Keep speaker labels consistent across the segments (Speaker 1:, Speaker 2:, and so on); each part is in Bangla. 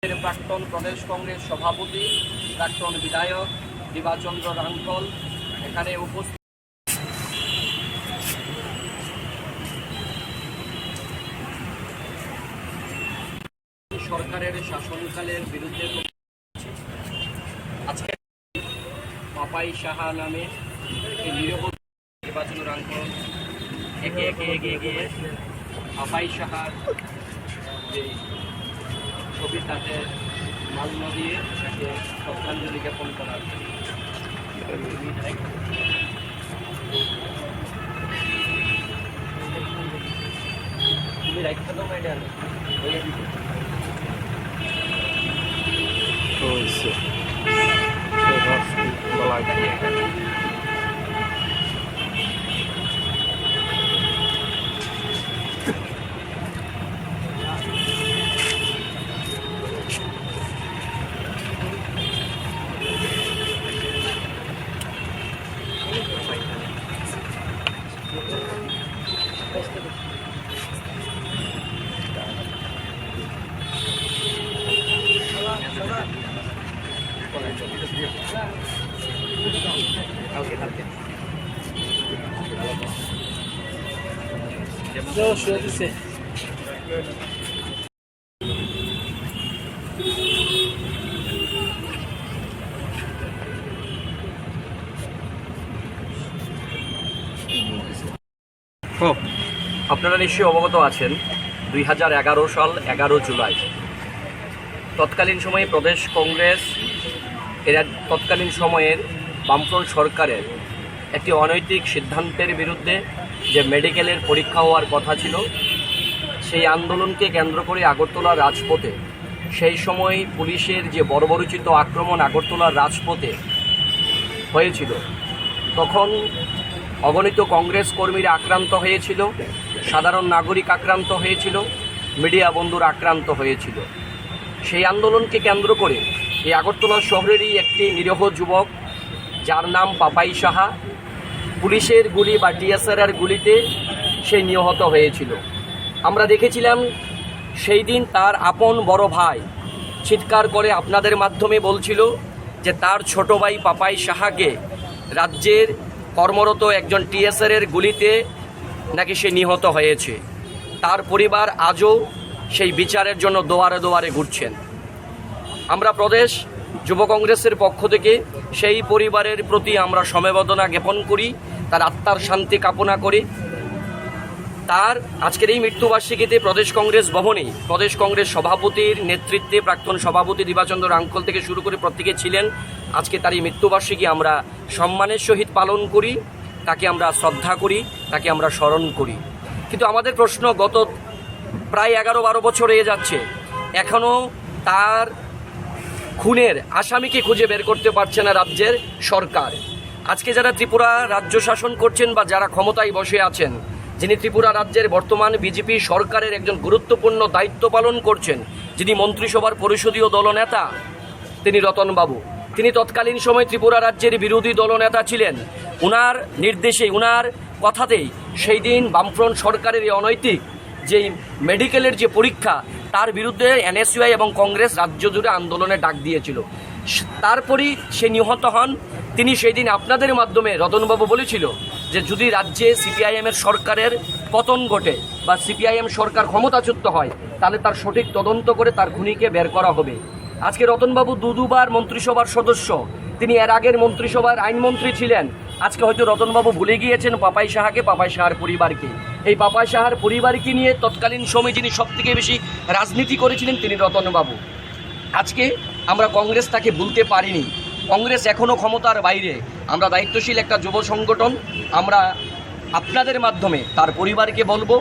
Speaker 1: প্রাক্তন প্রদেশ কংগ্রেস সভাপতি প্রাক্তন বিধায়ক দিবাচন্দ্র রাঙ্কল এখানে উপস্থিত। সরকারের শাসনকালের বিরুদ্ধে আজকে পাপাই সাহা নামে একটি নিরপরাধ দিবাচন্দ্র রাঙ্কল একে একে এগিয়ে গিয়ে পাপাই সাহার যে ছবি তাতে মাল্য দিয়ে তাকে শ্রদ্ধাঞ্জলি জ্ঞাপন করার তুমি রাখতে দাও ম্যাডাম আপনারা নিশ্চয়ই অবগত আছেন 2011 সাল 11 জুলাই তৎকালীন সময়ে প্রদেশ কংগ্রেস এরা তৎকালীন সময়ের বামফ্রন্ট সরকারের একটি অনৈতিক সিদ্ধান্তের বিরুদ্ধে যে মেডিকেলের পরীক্ষা হওয়ার কথা ছিল সেই আন্দোলনকে কেন্দ্র করে আগরতলার রাজপথে সেই সময় পুলিশের যে বর্বরোচিত আক্রমণ আগরতলার রাজপথে হয়েছিল তখন অগণিত কংগ্রেস কর্মীরা আক্রান্ত হয়েছিল, সাধারণ নাগরিক আক্রান্ত হয়েছিল, মিডিয়া বন্ধুরা আক্রান্ত হয়েছিল। সেই আন্দোলনকে কেন্দ্র করে এই আগরতলা শহরেরই একটি নিরীহ যুবক যার নাম পাপাই সাহা পুলিশের গুলি বা টিএসআর গুলিতে সে নিহত হয়েছিল। আমরা দেখেছিলাম সেই দিন তার আপন বড় ভাই চিৎকার করে আপনাদের মাধ্যমে বলছিল যে তার ছোট ভাই পাপাই সাহাকে রাজ্যের কর্মরত একজন টিএসআর গুলিতে নাকি সে নিহত হয়েছে। তার পরিবার আজও সেই বিচারের জন্য দোয়ারে দোয়ারে ঘুরছেন। আমরা প্রদেশ যুব কংগ্রেসের পক্ষ থেকে সেই পরিবারের প্রতি আমরা সমবেদনা জ্ঞাপন করি, তার আত্মার শান্তি কামনা করি। তার আজকের এই মৃত্যুবার্ষিকীতে প্রদেশ কংগ্রেস ভবনে প্রদেশ কংগ্রেস সভাপতির নেতৃত্বে প্রাক্তন সভাপতি দিবাচন্দ্র রাঙ্কল থেকে শুরু করে প্রত্যেকে ছিলেন। আজকে তার এই মৃত্যুবার্ষিকী আমরা সম্মানের সহিত পালন করি, তাকে আমরা শ্রদ্ধা করি, তাকে আমরা স্মরণ করি। কিন্তু আমাদের প্রশ্ন, গত প্রায় 11-12 বছর হয়ে যাচ্ছে, এখনও তার খুনের আসামিকে খুঁজে বের করতে পারছে না রাজ্যের সরকার। আজকে যারা ত্রিপুরা রাজ্য শাসন করছেন বা যারা ক্ষমতায় বসে আছেন, যিনি ত্রিপুরা রাজ্যের বর্তমান বিজেপি সরকারের একজন গুরুত্বপূর্ণ দায়িত্ব পালন করছেন, যিনি মন্ত্রিসভার পরিষদীয় দলনেতা, তিনি রতনবাবু। তিনি তৎকালীন সময় ত্রিপুরা রাজ্যের বিরোধী দলনেতা ছিলেন। উনার নির্দেশে, উনার কথাতেই সেই দিন বামফ্রন্ট সরকারের এই অনৈতিক যেই মেডিকেলের যে পরীক্ষা তার বিরুদ্ধে এনএসইউআই এবং কংগ্রেস রাজ্য জুড়ে আন্দোলনে ডাক দিয়েছিল। তারপরই সে নিহত হন। তিনি সেই দিন আপনাদের মাধ্যমে রতনবাবু বলেছিল যে যদি রাজ্যে সিপিআইএমের সরকারের পতন ঘটে বা সিপিআইএম সরকার ক্ষমতাচ্যুত হয় তাহলে তার সঠিক তদন্ত করে তার খুনিকে বের করা হবে। আজকে রতনবাবু দুবার মন্ত্রিসভার সদস্য, তিনি এর আগের মন্ত্রিসভার আইনমন্ত্রী ছিলেন। আজকে হয়তো রতনবাবু ভুলে গিয়েছেন পাপাই সাহাকে, পাপাই সাহার পরিবারকে। এই পাপাই সাহার পরিবারকে নিয়ে তৎকালীন সময় যিনি সবথেকে বেশি রাজনীতি করেছিলেন তিনি রতনবাবু। আজকে আমরা কংগ্রেস তাকে ভুলতে পারিনি। কংগ্রেস এখনও ক্ষমতার বাইরে। আমরা দায়িত্বশীল একটা যুব সংগঠন, আমরা আপনাদের মাধ্যমে তার পরিবারকে বলবো,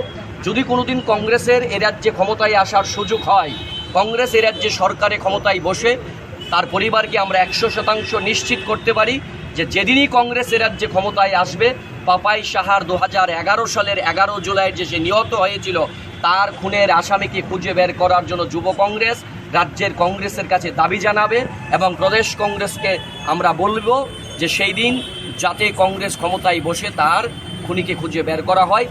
Speaker 1: যদি কোনোদিন কংগ্রেসের এ রাজ্যে ক্ষমতায় আসার সুযোগ হয়, কংগ্রেস এ রাজ্যে সরকারে ক্ষমতায় বসে, তার পরিবারকে আমরা 100% নিশ্চিত করতে পারি যে যেদিনই কংগ্রেস এ রাজ্যে ক্ষমতায় আসবে, পাপাই সাহার 2011 সালের 11 জুলাই যে সে নিহত হয়েছিল তার খুনের আসামিকে খুঁজে বের করার জন্য যুব কংগ্রেস রাজ্যের কংগ্রেসের কাছে দাবি জানাবে এবং প্রদেশ কংগ্রেসকে আমরা বলবো যে সেই দিন যাতে কংগ্রেস ক্ষমতায় বসে তার খুনিকে খুঁজে বের করা হয়।